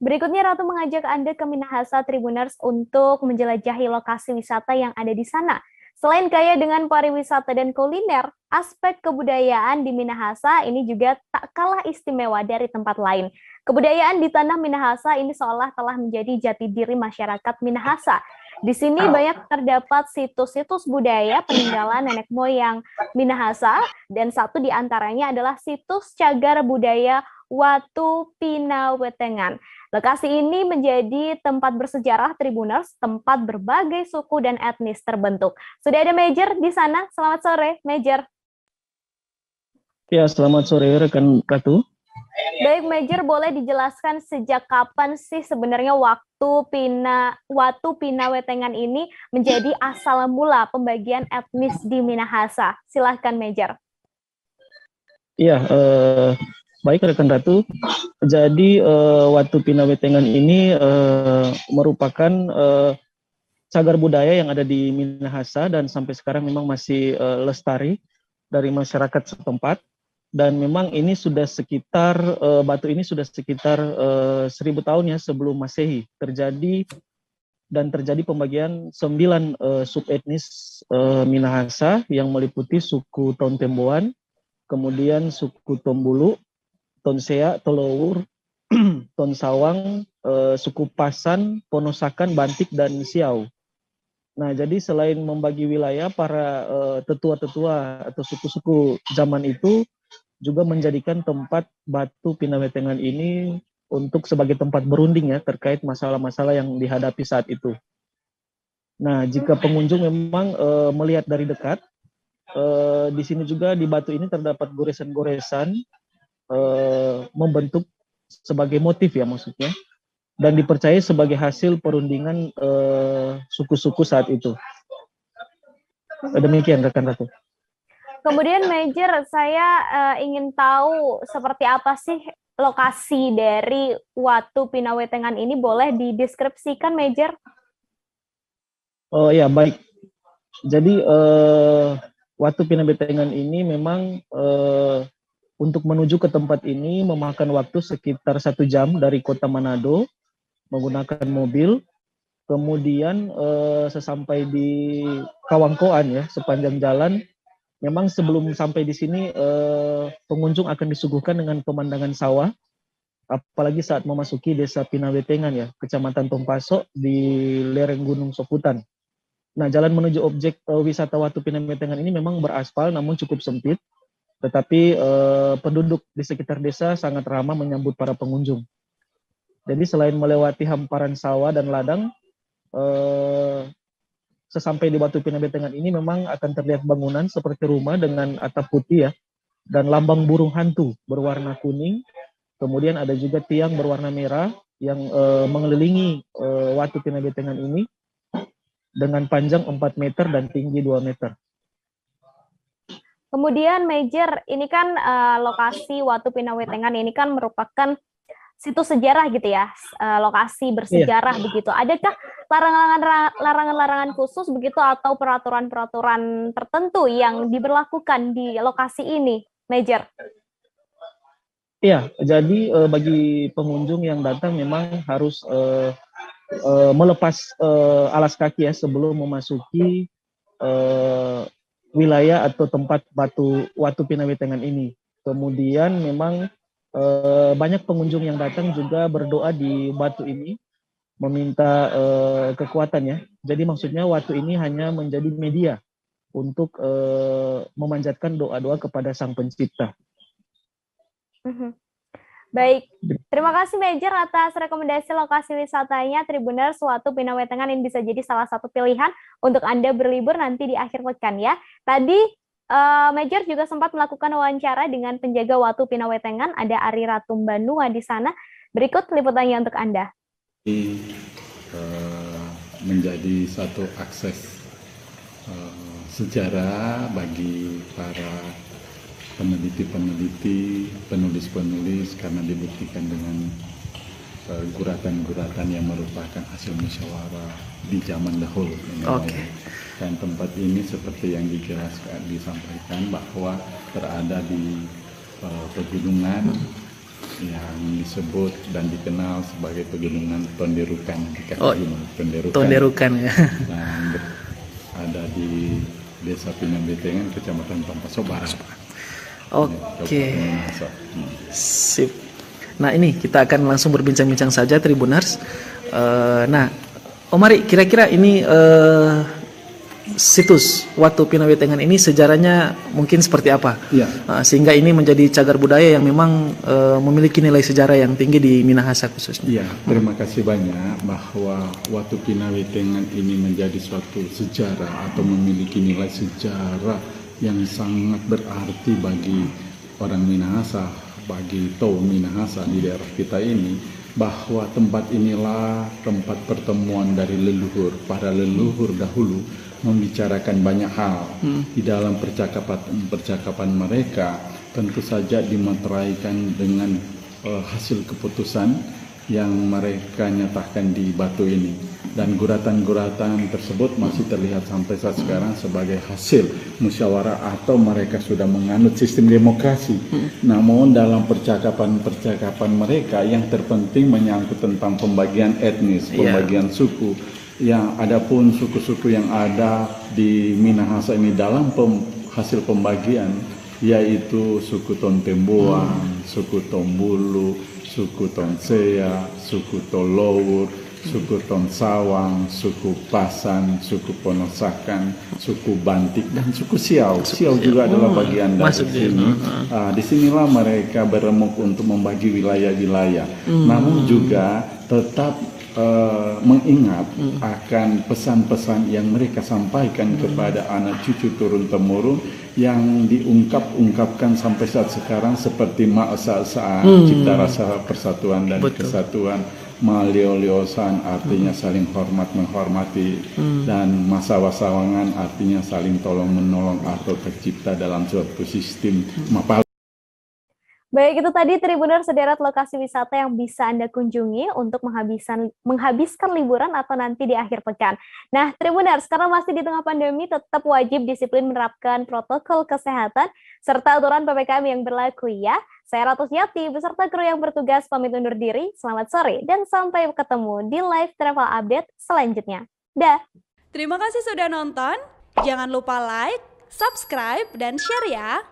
Berikutnya Ratu mengajak Anda ke Minahasa Tribuners untuk menjelajahi lokasi wisata yang ada di sana. Selain kaya dengan pariwisata dan kuliner, aspek kebudayaan di Minahasa ini juga tak kalah istimewa dari tempat lain. Kebudayaan di tanah Minahasa ini seolah telah menjadi jati diri masyarakat Minahasa. Di sini banyak terdapat situs-situs budaya peninggalan nenek moyang Minahasa, dan satu di antaranya adalah situs cagar budaya Watu Pinawetengan. Lokasi ini menjadi tempat bersejarah Tribuners, tempat berbagai suku dan etnis terbentuk. Sudah ada Major di sana. Selamat sore, Major. Ya, selamat sore rekan Ratu. Baik, Major, boleh dijelaskan sejak kapan sih sebenarnya Watu Pinawetengan ini menjadi asal mula pembagian etnis di Minahasa? Silahkan, Major. Iya, baik rekan Ratu. Jadi Watu Pinawetengan ini merupakan cagar budaya yang ada di Minahasa dan sampai sekarang memang masih lestari dari masyarakat setempat. Dan memang ini sudah sekitar batu ini sudah sekitar 1000 tahun ya sebelum Masehi terjadi pembagian 9 subetnis Minahasa yang meliputi suku Tontemboan, kemudian suku Tombulu, Tonsea, Tolowur, Tonsawang, suku Pasan, Ponosakan, Bantik, dan Siau. Nah, jadi selain membagi wilayah, para tetua-tetua atau suku-suku zaman itu juga menjadikan tempat Watu Pinawetengan ini untuk sebagai tempat berunding ya terkait masalah-masalah yang dihadapi saat itu. Nah, jika pengunjung memang melihat dari dekat, di sini juga di batu ini terdapat goresan-goresan membentuk sebagai motif ya maksudnya, dan dipercaya sebagai hasil perundingan suku-suku saat itu. Demikian rekan Ratu. Kemudian Major, saya ingin tahu seperti apa sih lokasi dari Watu Pinawetengan ini, boleh dideskripsikan, Major? Oh ya, baik. Jadi Watu Pinawetengan ini memang untuk menuju ke tempat ini memakan waktu sekitar 1 jam dari kota Manado menggunakan mobil. Kemudian sesampai di Kawangkoan ya, sepanjang jalan memang sebelum sampai di sini pengunjung akan disuguhkan dengan pemandangan sawah, apalagi saat memasuki desa Pinawetengan ya, Kecamatan Tompaso di lereng Gunung Soputan. Nah, jalan menuju objek wisata Watu Pinawetengan ini memang beraspal namun cukup sempit, tetapi penduduk di sekitar desa sangat ramah menyambut para pengunjung. Jadi selain melewati hamparan sawah dan ladang, sesampai di Watu Pinawetengan ini memang akan terlihat bangunan seperti rumah dengan atap putih ya, dan lambang burung hantu berwarna kuning. Kemudian ada juga tiang berwarna merah yang mengelilingi Watu Pinawetengan ini dengan panjang 4 meter dan tinggi 2 meter. Kemudian Major, ini kan lokasi Watu Pinawetengan ini kan merupakan situs sejarah gitu ya, lokasi bersejarah begitu. Adakah larangan-larangan khusus begitu atau peraturan-peraturan tertentu yang diberlakukan di lokasi ini, Major? Iya, jadi bagi pengunjung yang datang memang harus melepas alas kaki ya sebelum memasuki wilayah atau tempat Watu Pinawetengan ini. Kemudian memang banyak pengunjung yang datang juga berdoa di batu ini meminta kekuatan ya. Jadi maksudnya Watu ini hanya menjadi media untuk memanjatkan doa-doa kepada Sang Pencipta. Baik, terima kasih Major atas rekomendasi lokasi wisatanya. Tribuners, Watu Pinawetengan ini bisa jadi salah satu pilihan untuk Anda berlibur nanti di akhir pekan ya. Tadi Major juga sempat melakukan wawancara dengan penjaga Watu Pinawetengan, ada Ari Ratumbanua di sana. Berikut liputannya untuk Anda. Menjadi satu akses sejarah bagi para peneliti-peneliti, penulis-penulis, karena dibuktikan dengan guratan-guratan yang merupakan hasil musyawarah di zaman dahulu. Dan tempat ini seperti yang disampaikan bahwa berada di pegunungan yang disebut dan dikenal sebagai Pegunungan Tonderukan di kaki Gunung Tonderukan. Tonderukan ya. Dan ada di Desa Pinambetengan, Kecamatan Pampaso Barat. Oke. Sip. Nah, ini kita akan langsung berbincang-bincang saja Tribuners. Nah, Mari kira-kira ini situs Watu Pinawetengan ini sejarahnya mungkin seperti apa? Ya. Sehingga ini menjadi cagar budaya yang memang memiliki nilai sejarah yang tinggi di Minahasa khususnya. Iya, terima kasih banyak bahwa Watu Pinawetengan ini menjadi suatu sejarah atau memiliki nilai sejarah yang sangat berarti bagi orang Minahasa, bagi Tau Minahasa di daerah kita ini. Bahwa tempat inilah tempat pertemuan dari leluhur. Para leluhur dahulu membicarakan banyak hal di dalam percakapan mereka. Tentu saja dimateraikan dengan hasil keputusan yang mereka nyatakan di batu ini, dan guratan-guratan tersebut masih terlihat sampai saat sekarang sebagai hasil musyawarah atau mereka sudah menganut sistem demokrasi. Namun dalam percakapan mereka yang terpenting menyangkut tentang pembagian etnis, pembagian suku. Yang adapun suku-suku yang ada di Minahasa ini dalam hasil pembagian yaitu suku Tontemboan, suku Tombulu, suku Tonsea, suku Tolowur, suku Tonsawang, suku Pasan, suku Ponosakan, suku Bantik, dan suku Siau. Siau juga adalah bagian dari sini. Disinilah mereka beremuk untuk membagi wilayah-wilayah. Namun juga tetap mengingat akan pesan-pesan yang mereka sampaikan kepada anak cucu turun-temurun yang diungkapkan sampai saat sekarang seperti ma'asa-sa'an, cipta rasa persatuan dan kesatuan, ma'lioliosan artinya saling hormat menghormati, dan masawasawangan artinya saling tolong menolong atau tercipta dalam suatu sistem mapal. Baik, itu tadi Tribuners sederet lokasi wisata yang bisa Anda kunjungi untuk menghabiskan liburan atau nanti di akhir pekan. Nah, Tribuners, karena masih di tengah pandemi, tetap wajib disiplin menerapkan protokol kesehatan serta aturan PPKM yang berlaku ya. Saya Ratu Yati beserta kru yang bertugas pamit undur diri. Selamat sore dan sampai ketemu di live travel update selanjutnya. Dah. Terima kasih sudah nonton. Jangan lupa like, subscribe, dan share ya.